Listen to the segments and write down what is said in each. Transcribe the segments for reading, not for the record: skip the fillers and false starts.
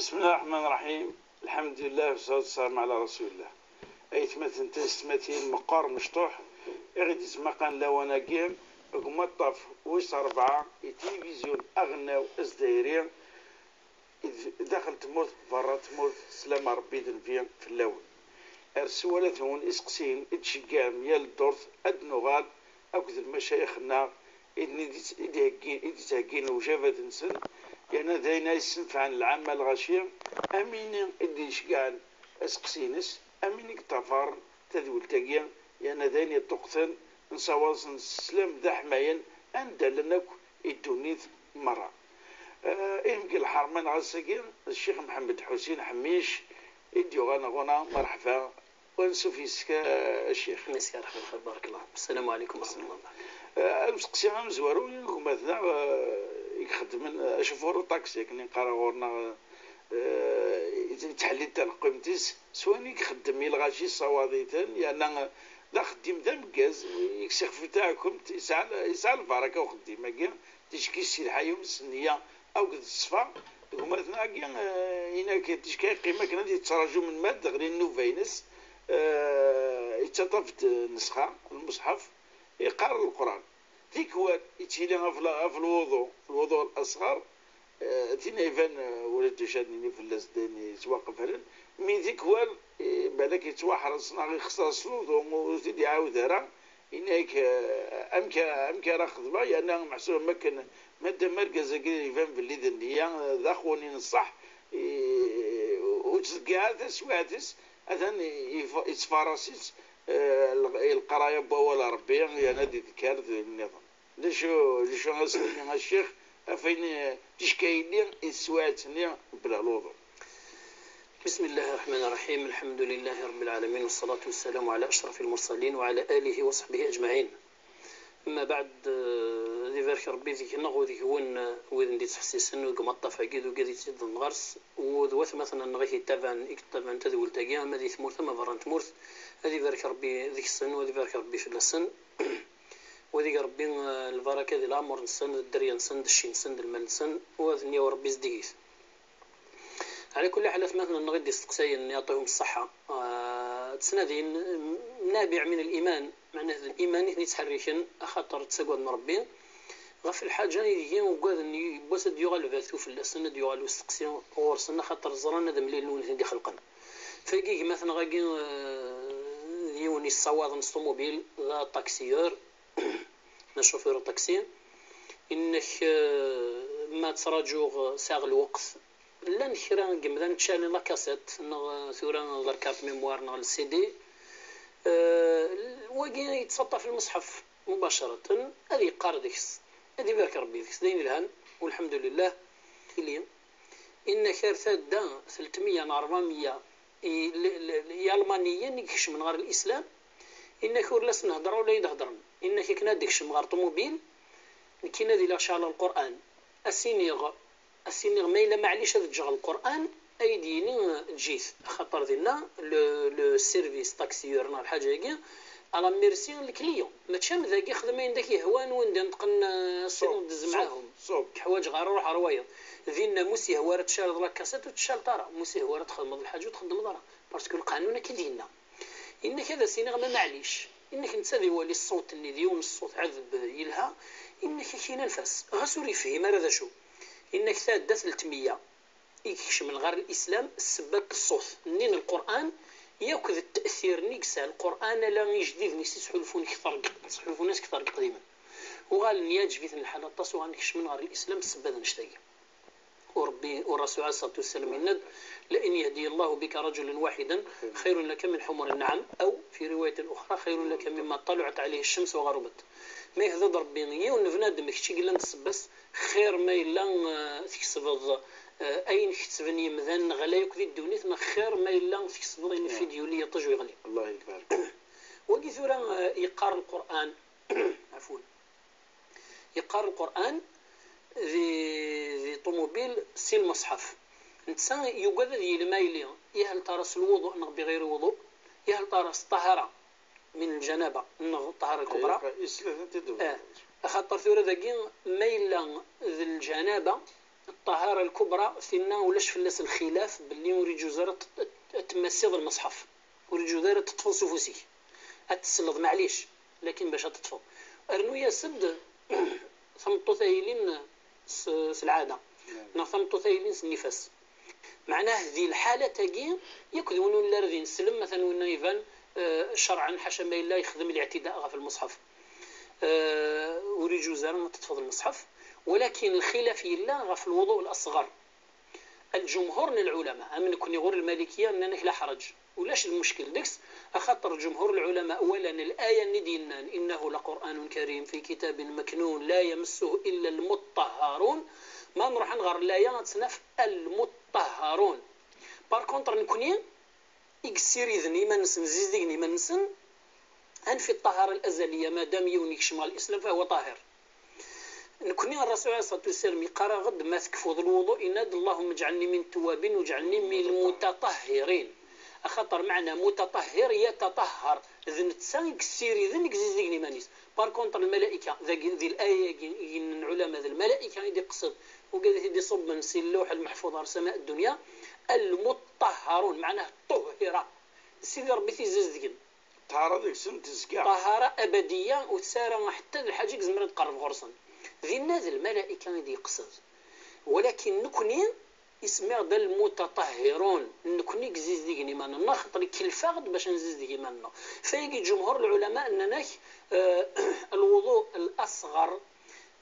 بسم الله الرحمن الرحيم. الحمد لله والصلاة والسلام على رسول الله. أيتمثل تستمثيل مقار مشطوح يغدي مقان لوانا جيم قمطف وش 4 تلفزيون أغنى وأزدايرين داخل تموت برا تموت سلام ربي في اللون أرسولتهم إسقسين إتشقام يال الدورث أدنغال أكد المشايخنا إدي تهجين وجافة نسن يعني داينا يسنفع عن العامة الغشير أمين إدي شقان أسقسينس أمين اكتفار تذول تاقيا يعني داينا تقتن نصواص نسلم ذا حماين أندلنك الدونيث مرة إمكن الحرمان غساقين الشيخ محمد حسين حميش إديو غانا مرحبا ونسوفيسك الشيخ مسيا رحمة الله بارك الله. السلام عليكم ورحمة الله. أمسقسي غنزوارو يكون مثلا يخدم أشوفور طاكسي كني نقرا غورنا تحليل تاع قيمتيس سواني يخدم يلغاشي صواديتن يعني لا خديم ذا مكاز يكسخ في تاعكم يسعى البركة وخديم هكا تشكي السلحة يوم السنية أو قد الصفا هما مثلا هكا هناك تشكي قيمة كنا يتسرجوا من مادة غير النوفينس يتطفت نسخة المصحف يقرأ القرآن ذيك هو يتشيلها في الوضوء الأصغر تينا يفان ولد شادني في اللسداني يتوقف هلن من ذيك هو بالك يتوحرص ناغي يخصص الوضوء وزيد يعاود راه إنك أمكا راه خدمة يعني محسوب مكن مادة مركز يفان باللي ذنيا ذا خواني نصح وتلقاها تسواتس أذن يتفارسيس القراية بولا ربي يعني دي ذكرت النظام لشو غاسلني الشيخ أفين تشكيلي السواتني بلا لوضو. بسم الله الرحمن الرحيم. الحمد لله رب العالمين والصلاة والسلام على أشرف المرسلين وعلى آله وصحبه أجمعين. أما بعد ذي بارك ربي ذيك نغو ذيك وين دي تحسيسن وقمطف عقيد وقادي تزيد الغرس وذوث مثلا نغيه طبعا تذول تاقيا ما ذي ثمورث ما بران ثمورث هذي بارك ربي ذيك السن وذي بارك ربي في السن وذيك ربي البركة ذي العمر نسن الدريا نسن الشين نسن المال نسن وذني وربي زديقيث. على كل حال مثلا نغدي استقساين يعطيهم الصحة تسنادين نابع من الإيمان معناه الإيمان يتحركن أخطر تسقود من ربي غف الحاجة يجي وقاد إني بوسد يغال بثو في السنة يغال استقسيان ورسنا خطر زرانا ذا مليل نون هندي خلقا فيجي مثلا غاقي يوني الصواد نص طوموبيل ذا طاكسيور شوفير الطاكسي إنك ما تراجوغ ساغ الوقت لا نخيرا قمدان تشالي لا كاسيت نغ ثورا لا كارت ميموار نغ السي دي واقي يتسطى في المصحف مباشرة هذه قاردكس هذه بارك ربي ذيكس دين الهن والحمد لله كليا إن كارثات دا 300 400 يالمانيين يكش من غير الإسلام إنك ورلس نهضر ولا يدهضرن إنك كنا ديكش من غير طوموبيل كنا دي لاش على القرآن السينيغ ما إلا معليش هذا جغل القرآن أيديني جيث خطر ذينا لو سيرفيس تاكسيور نهار حاجة يجي على ميرسي الكليون ما تشام ذاك خدمين داك يهوان وين نتقن صوب دز معاهم حوايج غير روح روايض ذينا موسي هوارة تشارد لا كاسات وتشال طارا موسي هوارة تخدم الحاجة وتخدم دارا باسكو القانون كيدينا إنك هذا سينغ ما معليش إنك نتسابي ولي الصوت اللي ديون الصوت عذب يلها إنك كينا نفس غسوري فيه ما هذا شو إنك ثاد 300 يكش من غير الإسلام السبب الصوت منين القرآن ياكل التأثير نيكسا القرآن لا يجديد نيسي سحلفون ناس كثر قديما وقال نياج في الحالة التصوى نكش من غير الإسلام السبب نشتاق وربي والرسول عليه الصلاة والسلام يند لئن يهدي الله بك رجلا واحدا خير لك من حمر النعم أو في رواية أخرى خير لك مما طلعت عليه الشمس وغربت ما يهدد ربي يون بنادم يكشي قلنا تسبس خير ما إلا تكسب أين كتبني مثلا غلايك ذي الدونيت خير ما إلا تكسب إن فيديو لي يطجو يغلي الله يبارك وقي ثورا يقار القرآن عفوا يقار القرآن ذي طوموبيل سي المصحف نتسان يقعد ذي المايلي يهل ترس الوضوء نغ بغير وضوء يهل ترس طهرة من الجنابة نغ الطهارة الكبرى خاطر ثورا ذاكين ميلا ذي الجنابة الطهارة الكبرى فينا ولاش فلاس الخلاف باللي وريد جزارة تمسيض المصحف، وريد جزارة تطفل سفوسي أتسلط معليش، لكن باش تطفل أرنو يا سد ثمطو ثايلين العادة ثمطو ثايلين النفاس. معناه ذي الحالة تاقي يكذون ولا رذين سلم مثلا ونا يفان شرعا حاشا ما إلا يخدم الاعتداء في المصحف وريد جزارة ما تطفل المصحف. ولكن الخلاف يلا في الوضوء الأصغر. الجمهور من العلماء أمن كوني غور المالكية أنك لا حرج ولاش المشكل ديكس أخطر جمهور العلماء أولا الآية ندينا إنه لقرآن كريم في كتاب مكنون لا يمسه إلا المطهرون، ما نروح نغير الآية تصنف المطهرون. بار كونتر نكوني إكسير إذني ما نسن زيزديني ما نسن أن في الطهارة الأزلية ما دام يونيك شمال الإسلام فهو طاهر. نكوني الرسول عليه الصلاة والسلام يقرأ غد ما تكفض الوضوء إناد اللهم اجعلني من التوابين واجعلني من المتطهرين. أخطر معنى متطهر يتطهر ذن تسانك سيري ذنك زيزيني مانيس. بار كونتر الملائكة ذي الآية العلماء ذي الملائكة يدي قصد وقد يدي صب من اللوح المحفوظ على سماء الدنيا المطهرون معناه طهرة سيدي ربي زيزين طهارة أبدية وتسارى حتى الحاجة زمرة تقرب غرصا ذي الناس الملائكة يدي قصد. ولكن نكوني اسمه ذا المتطهرون نكوني زيزديني مانا نخطر كل فقد باش نزيزديني مانا. فيجي جمهور العلماء أننا الوضوء الأصغر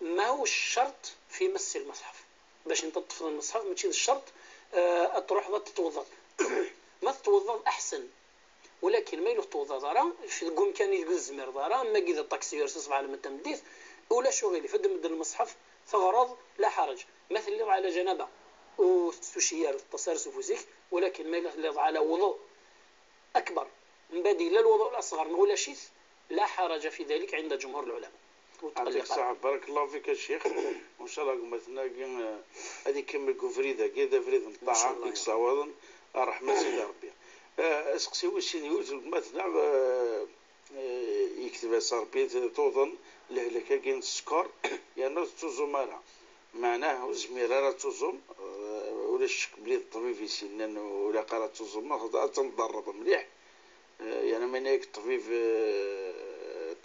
ما هو الشرط في مس المصحف باش انت تطفل المصحف ما تشيل الشرط تروح تتوضا ما تتوضا أحسن. ولكن ما يلوح توضا ضرا في القوم كان يقول الزمير ضرا ما كذا الطاكسي يرسس على متمديث ولا شغل فد مد المصحف فغرض لا حرج مثل اللي على جنابه وتشير التصرف فوزيك. ولكن ما اللي على وضوء أكبر من بديل للوضوء الأصغر ولا شيء لا حرج في ذلك عند جمهور العلماء. عندك صح بارك الله فيك الشيخ وإن شاء الله مثلا هذه كمل كفريدة كذا فريد نطلع فيك صوابا رحمة سيدي ربي. اسقسي واش يوجد مثلا يكتب صاربيت توضن لهلكا كاين السكر يعني تزومارا معناه زميرة تزوم ولا الشك بلي الطبيب يسنن ولا قرات تزوم ما تنضرب مليح يعني من هيك الطبيب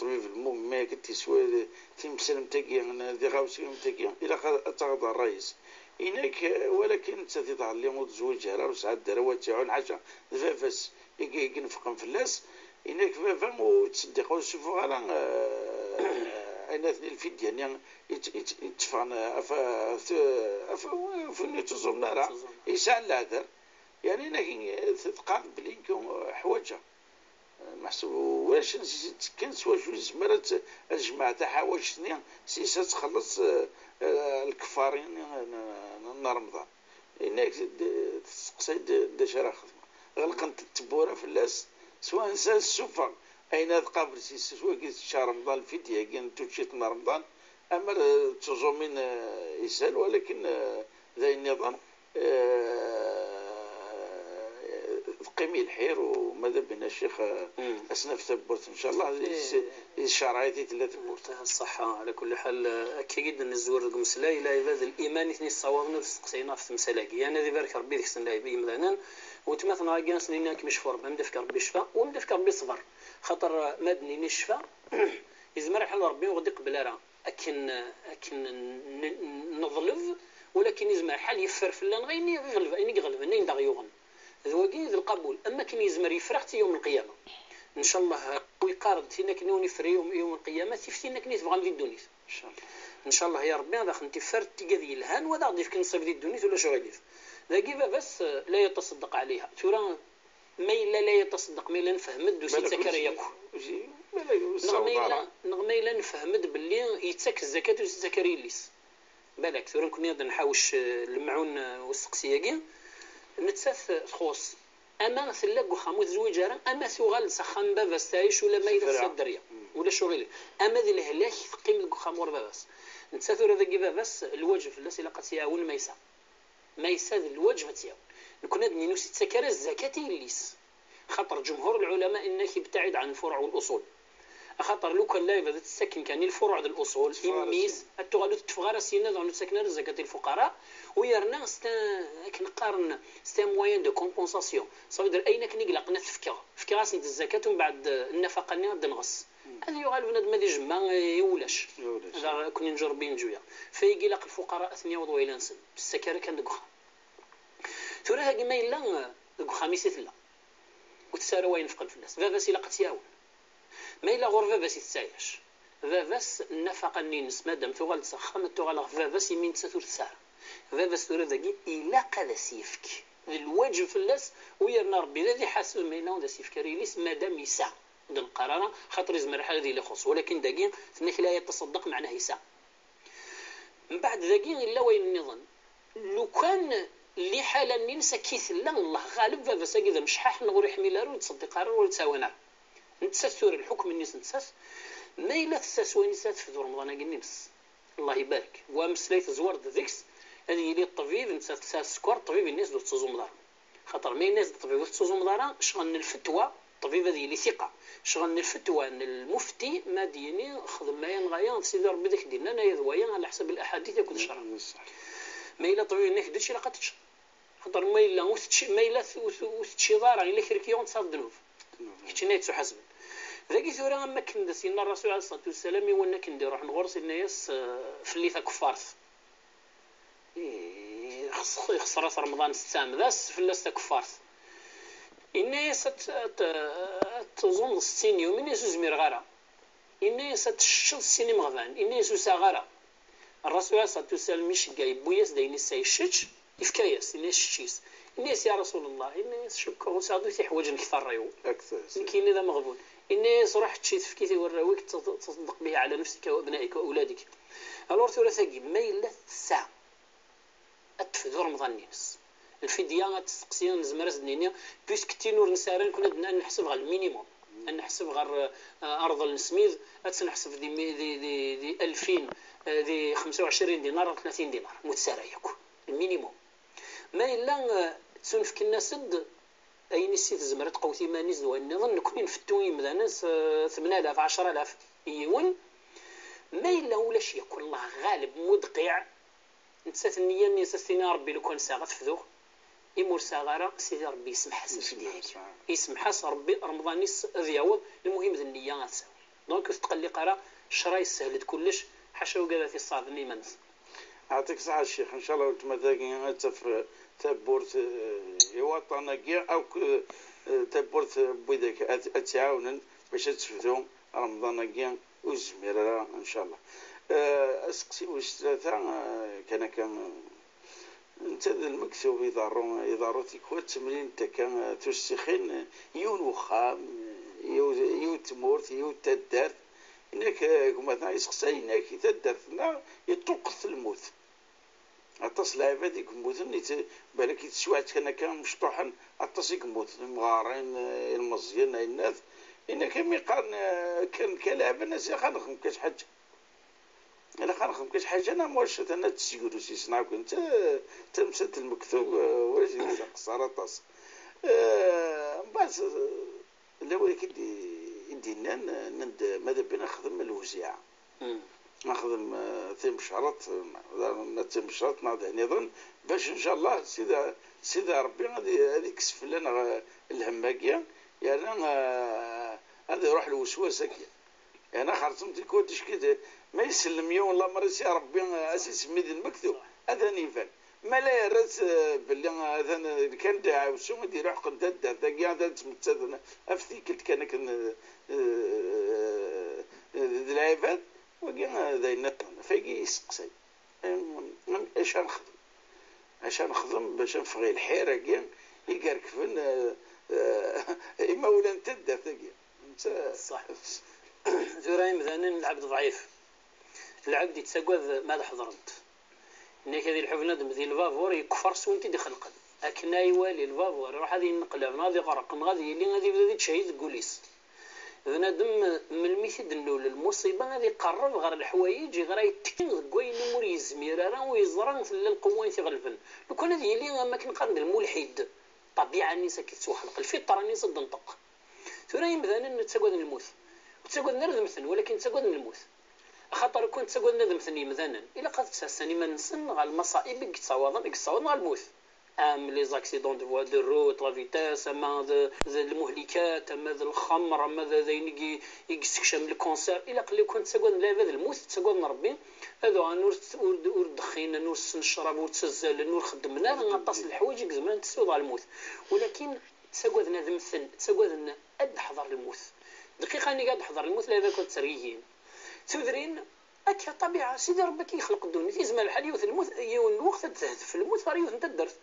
المهم ما كتسوى تمسلم تاكي دي غاوسي متاكي الى تاخذ الرئيس هناك. ولكن تتضع اليوم تزوج راه وسعد دروات تاعو العشاء فافاس ينفقن فلاس هناك فافا وتصدقوا شوفوا على انا الفيديو يعني يتفقن فين تزومنا راه يسال الهدر يعني هناك تقارن بلي حوايجها محسوب واش كنت واش زمرت الجماعة تاع حوايج سنين سيسا تخلص الكفارين نهار رمضان هناك تقصد داش راه خدمه غلقت التبوره في اللاس سواء انسان السفر اين تقابل سيسا سواء قلت شهر رمضان الفدية كاين توشيت نهار رمضان اما تزومين يسال. ولكن ذا النظام قيمي الحير وماذا بنا الشيخ أسنف تبورت إن شاء الله الشرعية ثلاثة تبورت الصحة. على كل حال أكيد نزور المسلا إلى عباد الإيمان اثني الصواب نستقصينا في مسلاقي يعني ذي بارك ربي ذيك السنة بي مثلا وتمثلنا جالس ليناك مشفور بمدفك ربي شفاء ومدفك ربي صبر خاطر مدني نشفى يزمر حل ربي وغدي قبل راه أكن نظلف ولكن يزمر حل يفر في اللان غيني يغلب نين دغيوغن ذوقين ذي القبول. أما كن يزمر يفرحت يوم القيامة إن شاء الله ويقارد فينك نوني في يوم القيامة تفتينك نيت بغام ذي الدنيا إن شاء الله يا ربي هذا خنتي فرت تقذي الهان وذا غادي فيك نصيب ذي الدنيا ولا شو غادي ذا كيفا بس لا يتصدق عليها ترى ما إلا لا يتصدق ما إلا نفهمد دوسي زكرياكو نغمي إلا نفهمد باللي يتسك الزكاة دوسي زكريا ليس بالك ترى نكون نقدر نحوش المعون والسقسياكي نتسث خوص أما ثلاق وخاموس زوجارا أما ثغال سخان بابس تايش ولا ما يدرس الدريا ولا شغل أما ذي الهلاك ثقيم الخامور بابس نتسثر ذا بابس الوجه في الناس لقد يعاون ميسا ذي الوجه متياون نكون ندني نفسي تسكر الزكاة الليس خطر جمهور العلماء إنك يبتعد عن الفروع والأصول خاطر لو كان لا يبدا تسكن كان الفروع د الاصول يميس التغالو تفغار سينا دون سكنر زكاه الفقراء ويرنا كنقارن سي موين دو كومبونساسيون صافي اين كنقلق نفكا غاس الزكاه ومن بعد النفقه اللي غادي نغص هذا يغال بنادم هذا جمع يولاش هذا كوني نجربين جويه فيقلق الفقراء اثنيا وضو الى نسن بالسكر كان دكخ ثورها كما الا خميسه لا وتسارى وين فقد في الناس فاباس الا قتياون ما الا غرفه باس يتسايش فاباس النفقه نينس مادام تغال تسخم تغال فاباس يمين تساتور تسار فاباس ثورا ذاكي الا قال سيفك الواجب في الناس ويرنا ربي الذي حاسب ما الا سيفك ريليس مادام يسع د القرار خاطر يزمر هذه اللي خص ولكن داكين تنك لا يتصدق معناه يسع من بعد داكين الا وين النظام لو كان اللي حالا ننسى كيث لا الله غالب فاباس كذا مش حاح نغور يحمل له وتصدق قرار ولا تساوينا نتسثر الحكم الناس نتسث ما الا تساسوي نسات في رمضان النمس الله يبارك ومسليت زوار ذيكس هذه لي الطبيب نتسى السكر طبيب الناس دو تصوزو مدار خاطر ما الناس الطبيب تصوزو مدار شغل الفتوى الطبيب هذه اللي ثقه شغل الفتوى ان المفتي ما ديني خدم ما ينغايا سيدي ربي داك دينا انا يذويا على حسب الاحاديث يكون شرع ما الا طبيب الناس داكشي لا قاتش خاطر ما الا وثتشي ضاره الا كركيون تصاد ذنوب كنتي نايت حسب ذاك ثورا ما كندس سيدنا الرسول عليه الصلاه والسلام يوانا كندير روح نغرس الناس في اللي كفارث خسر رمضان ستام ذاس في اللي كفارث الناس تظن 60 يوم الناس زمير غاره الناس تشد السينما مغفان الناس ساغاره الرسول عليه الصلاه والسلام مش جايب بوياس داين السايشش يفكايس الناس شيس الناس يا رسول الله الناس شكو وسادو تي حوايج نكثر ريو اكثر كاين هذا مغبون الناس راح تشي تفكيتي وراويك تصدق به على نفسك وابنائك واولادك الور ثلاثه ما الا الساعه اتفذ رمضان الناس الفديه تسقسيان زمرز الدنيا بيسك تينور نسارن كنا نحسب غير المينيموم نحسب غير ارض السميد تنحسب دي 2000 دي 25 دينار 30 دينار متساريك المينيموم ما الا تسنفك الناس اي نسيت زمرت قوتي ما نزل ونظن كون نفتوي مدانس 8000 10000 يون ما الا ولا شيء يكون الله غالب مدقع نتسات النيه نسستينا ربي لو كان ساغت فذو يمور ساغاره سيدي ربي يسمح حسن ديالك يسمح حس ربي رمضان يس ذياوض المهم النيه غتساوي دونك تقلي قرا شراي سهلت كلش حاشا وقالت الصادني منس يعطيك الصحة الشيخ إن شاء الله تمثاقين تبورت وطنك أو تبورت بيدك أتعاون باش تفذو رمضان وزمير إن شاء الله أسقسي واش ثلاثة كان انت المكتوب يضارو تيكوا التمرين انت كان تستخين يون وخام يو تمورت يو تدارت انك كما يسقسي انك تدارتنا يتوقف الموت اتصل عباد يموت نيت بالك يتسوعت كان مشطوحا اتص يموت المغارين المزيان الناس انك ميقارن كان كلعب الناس خنخم كاش حاجه انا خنخم كاش حاجه انا واش انا تسيقولوا سي صنعك انت تمسد المكتوب واش قصاره طاس بس لا ولكن يدينا ماذا بينا نخدم الوزيعه نخدم ثيم شرط ثيم شرط ناضي نظن باش ان شاء الله سيدي ربي غادي يكسف لنا الهماكيه يعني هذا يروح الوسواس هكا انا خرطمت كنتش كده ما يسلم يوم والله مرسي ربي اساس ميد المكتوب هذا نيفان ما لا يرس باللي هذا كان داعي وسو يدير روح قد هذا كاع تمتثنا افتيك كان العباد وكاع داينا فيجي يسقسي اش نخدم باش نفغي الحيره كاع يكركفن اما ولا انت انت صح زرايم مثلا العبد ضعيف العبد يتسقى ماذا حضرت انك هذه الحفنه دي الفافور يكفر سونتي دي خلقا لكن يوالي الفافور راح هذه النقله غادي غرق غادي اللي غادي بدا تشهيد بوليس بنادم من الميثود الاولى المصيبه غادي يقرب غير الحوايج غير يتكن كوين مور يزمير راه ويزرن في القوين تيغلبن لو كان هذه اللي ما كنقارن الملحد طبيعه الناس كتسوحلق الفطره الناس تنطق ثاني مثلا نتسقى الموت تقول نرد مثلا ولكن تقول الموت خاطر كنت تقول ندم ثني مثلا الا قد تسني ما نسن غا المصائب يتصاوض غا الموت لي زاكسيدون دو دو روت لا فيتاس اما المهلكات اما الخمر اما ذا يكسكشم الكونسير الا قلي كنت تقول لا هذا الموت تقول ربي هذا نور دخينا نور نشرب وتسزل نور خدمنا نغطس الحوايج زمان تسوض على الموت ولكن تقول ندم ثن تقول اد حضر الموت دقيقه اني قاعد احضر الموت لا كنت سريين تدرين أكا طبيعة سيدي ربك يخلق الدنيا في زمان الحال يوث الموت يون الوقت تهدف في الموت صار يوث انت درت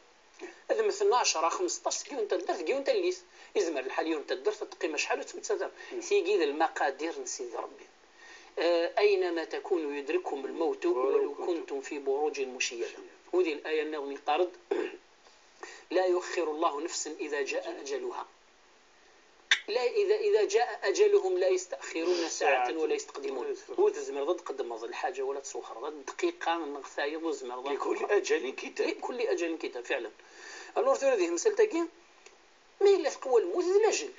هذا مثلا 10 15 كيو انت درت كيو انت الليس يزمر الحال يوم انت درت تقيم شحال وتمتثل تيجي المقادير نسيد ربي أينما تكونوا يدرككم الموت ولو كنتم في بروج مشيدة وذي الآية النظمي طارد لا يؤخر الله نفسا إذا جاء أجلها لا إذا جاء أجلهم لا يستأخرون ساعة ولا يستقدمون هو تزمر ضد قدم الحاجة ولا تسوخر ضد دقيقة نغثاية وزمر ضد لكل أجل كتاب لكل أجل كتاب فعلا الور هذه مسألة ما إلا في قوى الموت الأجل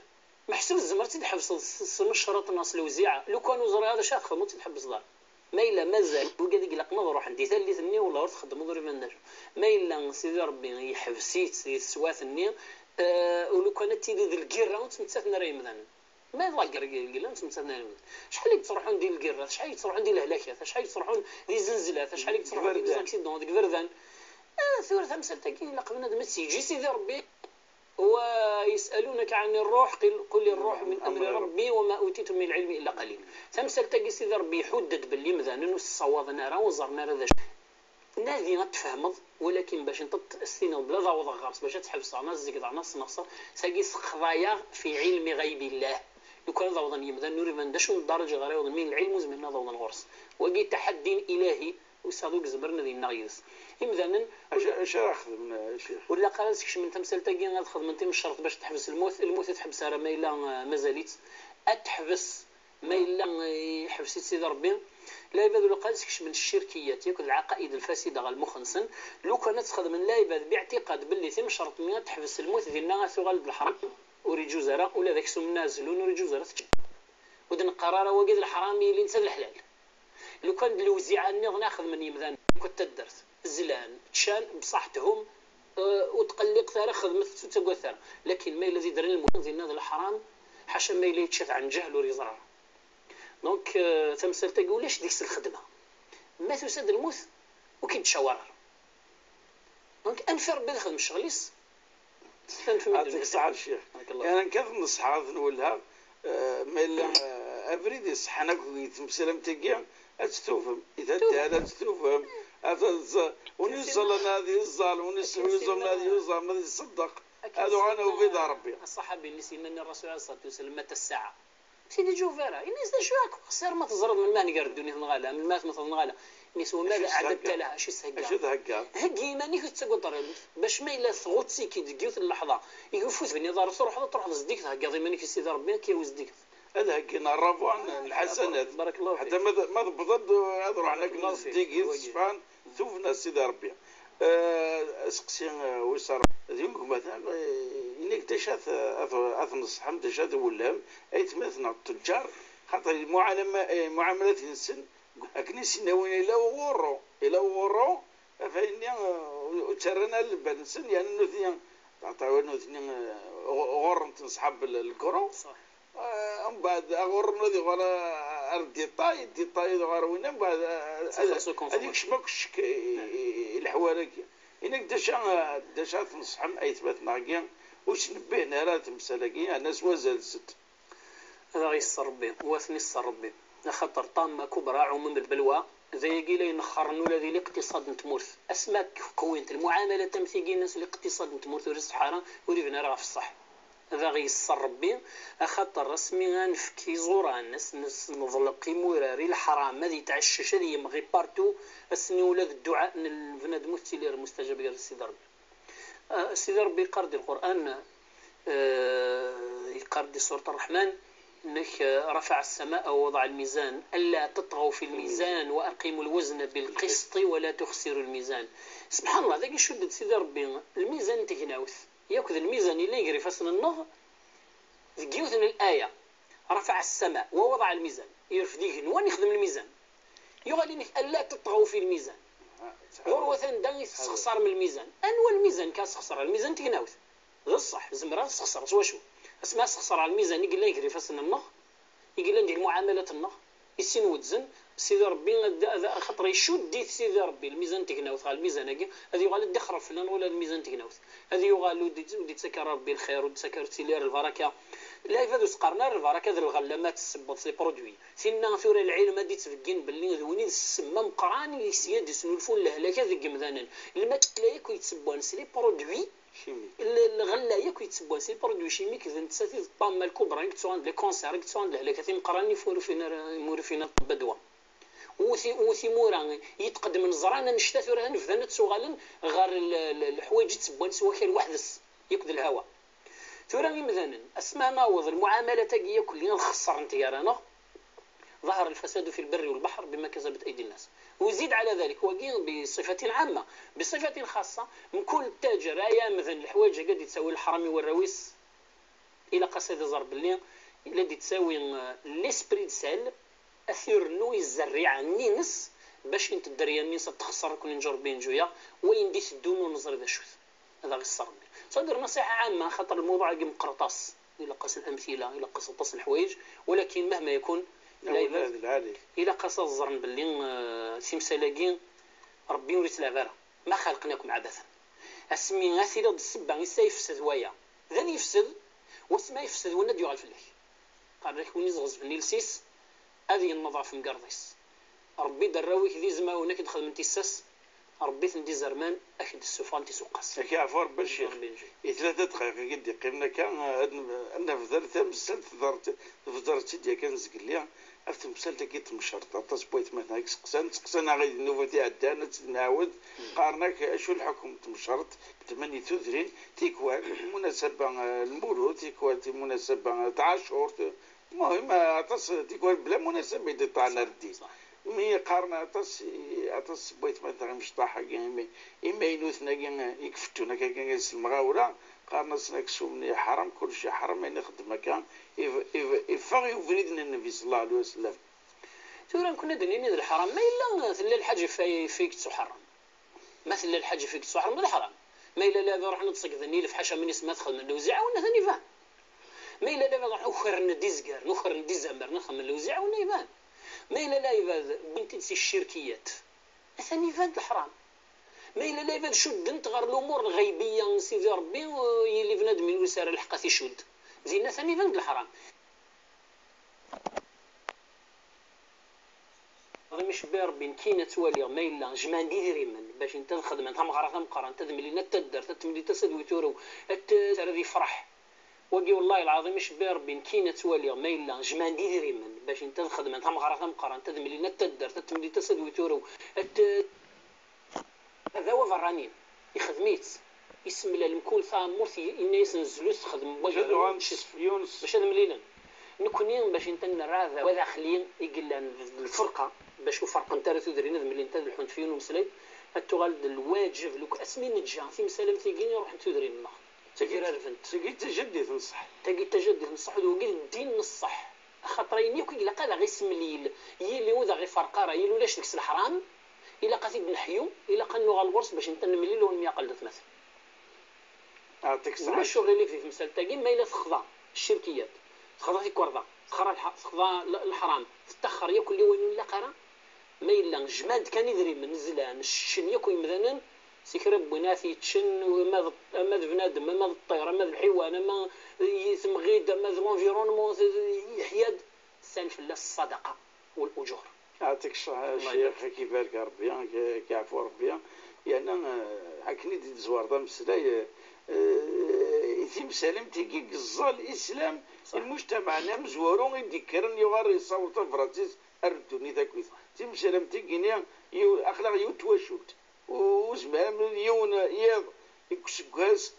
محسوب الزمر تحبس مشرط الناس الوزيعة لو كانوا زرع هذا شاخ موت تحبس دار ما إلا مازال وقاعد يقلق نظر روح عندي ثالث ثني ولا تخدم نظري من نجم ما إلا سيدي ربي يحبسيت سواث النية ولو كانت تيدي ذي الكيرا وتمتثنا راي مثلا ما يضاق الكيرا وتمتثنا راي شحال تروحون ديال الكيرا شحال تروحون ديال الهلاكات شحال تروحون ديال الزنزلات شحال تروحون ديال زاكسيدون ديك فردان ثورة مسألة كاين لا قبل هذا تيجي سيدي ربي ويسألونك عن الروح قل الروح من أمر ربي وما أوتيتم من العلم إلا قليل تمسألة سيدي ربي يحدد باللي مثلا صوضنا راه وزرنا راه نادي غتفهمض ولكن باش انت تستينض بلا ضوض غارس باش تحبس على زيك على نص ساقي خضايا في علم غيب الله لو كان ضوضا يمدا نوري ما نداش من الدرجه غير من العلم زمنا ضوضا غرس وقي تحدي الهي وصادوك زبرنا ذي النغيس مثلا اش راخذ من شيخ ولا قالتكش من تمثال تاكي غتخدم انت مش شرط باش تحبس الموت تحبسها راه ما الا مازاليت اتحبس ما الا يحبس سيدي ربي لا يباد لو قالتكش من الشركيات ياك العقائد الفاسده غير المخنسن لو كانت تخدم لا يباد باعتقاد باللي تم شرط ما تحبس الموت ديالنا غالب الحرام وريجو زرا ولا داك سم نازلون وريجو زرا ودن قرار وقيد الحرامي اللي نسد الحلال لو كان الوزيعه النظ ناخذ من يمذان كنت درت زلان تشان بصحتهم وتقلق ثار خدمت تقول ثار لكن ما الذي درنا الموت ديالنا الحرام حاشا ما اللي يتشاف عن جهل ورزرع دونك تمثل تقول ليش ديك الخدمه ما تسد الموت وكيتشاور دونك انفر بنخدم الشغليس عطيك الصحة الشيخ يعني كيف نصحى نقولها ما الا افريد يصحى ناكل يتمسلم تقيا اتستوفهم اذا هذا تستوفهم هذا ونوصل لنا هذه الظالم ونوصل لنا هذه الظالم ما يصدق هذا انا وبيض ربي الصحابي اللي سيمنا الرسول عليه الصلاه والسلام متى الساعه سيدي جوفيرا الناس شواك سير ما تزرد من ما نقرد الدنيا نغالا من مات مثلا نغالا نسوا ماذا اعددت لها شي سهقا اش هكا هكي ماني تقدر باش ما الا ثغوتسي كي تجيوث اللحظه يفوت بني دار تروح تصديق هكا ماني في سيدي ربي كيروز ديك هذا هكي نعرفوا عن الحسنات بارك الله فيك حتى ما ضد هذا روح لك نصديق سبحان شوفنا سيدي ربي اسقسي وصار ديونكم مثلا انك تشاث اثنص حمد تشاث ولهم اي تمثنا التجار خاطر معاملات الانسان اكنيس ناويين الى ورو فاني تشرنا البنسن يعني انه تعطيونا غور تنصحاب الكرو صح من بعد غور الذي غور الديطاي غور وين من بعد هذيك شمكش الحوارك انك دشا تنصحم اي ثبت ناقيا واش نبهنا راه تمسلاكي الناس وزال ست هذا غيسر ربي واثني السر ربي خاطر طامه كبرى عموم البلوى زي قيل نخرنوا الذي الاقتصاد نتمورث اسماك قوينت المعامله تمثيل الناس الاقتصاد نتمورث وري الصحراء وريفنا راه في الصح هذا غيسر ربي خاطر رسمي غنفكي زورا الناس نظلقي مراري الحرام هذه تعشش هذه يمغي بارتو اسني ولاد الدعاء البنادم مستلير مستجاب قال السيد ربي السيد ربي قرد القران يقرد سوره الرحمن انك رفع السماء ووضع الميزان الا تطغوا في الميزان واقيموا الوزن بالقسط ولا تخسروا الميزان سبحان الله ذاك يشد سيدي ربي الميزان تهناوث ياخذ الميزان اللي يقري فصل النظر تجيوث الايه رفع السماء ووضع الميزان يرفديه نوان يخدم الميزان يغالي لك ألا تطغوا في الميزان غروة دا يستخسر من الميزان أنوى الميزان كان سخسر الميزان تيناوث غير الصح زمرا سخسر شو اسمها سخسر على الميزان يقول لا يجري فاسنا النخ يقول لا ندير معاملة النخ يسين وتزن سيدي ربي خاطر يشد ديت سيدي ربي الميزان تكناوث على الميزان هذه يغال دخر فلان ولا الميزان تكناوث هذه يغال ودي تسكر ربي الخير ودي تسكر تيلير البركه لا يفادو سقرنا البركه ذي الغلامات تسبط سي برودوي سينا ثور العلم هادي تفكين باللي ذوني السما مقراني يسياد يسنولفون الهلاكه ذي قمذانا الماء لا يكون يتسبون سي لي برودوي الغلا ياك يتسبوا سي برودوي شيميك اذا تساتي الطامه الكبرى يكتسون لي كونسير يكتسون الهلاكه مقراني مور فينا بدوا وثي مورا يتقدم نزرانا نشتا ثورها نفذنا تسوغالن غير الحوايج يتسبون سوا كان وحدس ياكد الهواء ثورا مثلا اسماء ناوض المعامله تاعي كل نخسر انت رانا ظهر الفساد في البر والبحر بما كسبت ايدي الناس وزيد على ذلك وقيل بصفة عامة بصفة خاصة من كل تاجر يا مثلا الحوايج قد تساوي الحرامي والرويس الى قصيدة ضرب اللي الذي تساوي ليسبري سال اثير نو الزريعة نينس باش انت الدريان نينس تخسر كل نجرب بين جويا وين ديت الدون ونظر ذا شوث هذا غير الصرمي صدر نصيحة عامة خاطر الموضوع يقيم قرطاس الى قص الامثلة الى قص الحوايج ولكن مهما يكون إلا قصص الزرن باللي سيمسالاكين ربي وريت العبارة ما خلقناكم عبثا اسمي غاسي لاد السبع يسا يفسد ويا ذاني يفسد واسما يفسد وند يغال فلاك قال لك وني زغز بني لسيس هذه النظافة مقرضيس ربي دراويك ذي زماونك تدخل من تيساس ربي تندي زرمان اكيد السفان تسوقاس كي عفور بالشيخ ثلاثة دقائق قد قمنا كان أنا فضلت مسلت فضرت ديال كان زقليا عرفت مسلت لقيت مشرط عطاس بويت مثلا سقسنا غير نوفتي عدانا نعاود قارناك شو الحكم مشرط تمني تذرين تيكوال مناسبة المولود تيكوال مناسبة تعاشور المهم عطاس تيكوال بلا مناسبة تاعنا ردي مي قارنا عطاس بويت مثلا مش طاحة إما ينوثنا يكفتونا كان المغاورة قارنا سنكسو من حرام كل شيء حرام يعني نخدم مكان يفغ يفريدنا النبي صلى الله عليه وسلم تورا كنا دنيني ذا الحرام ما إلا ثل الحاج فيك تحرم مثل الحاج فيك تحرم هذا حرام ما إلا لا راح نتصق ذني في حاشا من اسمها تدخل من الوزيعة ولا ثاني فاهم ما إلا لا راح نخر ندي زقر نخر ندي زمر ندخل من الوزيعة ولا يبان ما إلا لا يبان بنتي الشركيات ثاني فاهم الحرام ما إلا لا يبان شد انت غير الأمور الغيبية سيدي ربي يلي بنادم من وسار الحقات يشد زينا ثاني فاهم الحرام مش بين كينا توالي ما إلا جمان ديري من باش انت تخدم انت مقرا انت ملي تدر تملي تسد وتورو تردي فرح وقي والله العظيم مش بين كينا توالي ما إلا جمان ديري من باش انت تخدم انت مقرا انت ملي تدر تملي تسد وتورو هذا هو فرانين يخدميت اسم المكون ثامورثي الناس نزلوا تخدم يونس باش هذا مليلا نكونين باش انت نراذا وداخلين يقول الفرقه باش فرق انت تدري ملي انت الحنت فين ومسلي التغال الواجب لك اسمي نجا في مسالم تيجيني روح تدري النخ تجي رفنت تجي تجدد نصح تجي تجدد نصح وقيل الدين نصح خاطرين يقول لك هذا غير اسم الليل يلي وذا غير فرقه راه يلو لاش ديك الحرام الا قاتيد نحيو الا قنو غالورس باش انت نملي لون ميا قلت مثلا اعطيك الصحه الشغل اللي في مسال تاقي ما الا تخضع الشركيات تخضع في كورضه تخضع الحرام تتاخر ياكل لي وين لا قرا ما الا جماد كان يدري من زلان الشن ياكل مثلا سيكرب وناثي تشن وما بنادم ما الطير ما الحيوان ما يتمغيد ما الانفيرونمون يحياد سالف الصدقه والاجور يعطيك الصحة الشيخ كيف بالك ربي كيعفو ربي يعني هكني دي زوار دا مسلاي يتم سالم تيجي قزا الإسلام المجتمع مزورون يذكرن يغار يصوت فرانسيس أردوني ذاكويس يتم سالم تيجي أخلاق يتوشوت وزمام يون يض يكسكاس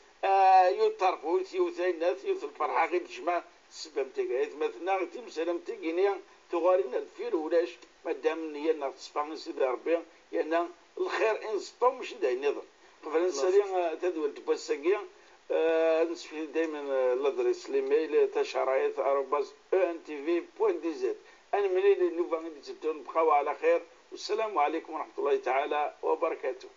يطرفو يوثينات يوث الفرحة غير الجماعة السبب تيجي مثلا يتم سالم تيجي تغارينا الفير ولاش مادام يانا تصفان سيدي ربي يانا الخير انسطو مش دا ينظر فرنسا تدول تبساقيا نسفي دائما الادريس ليميل تشرايط @antv.dz. انا ملي نوفا غادي تبداو نبقاو على خير، والسلام عليكم ورحمه الله تعالى وبركاته.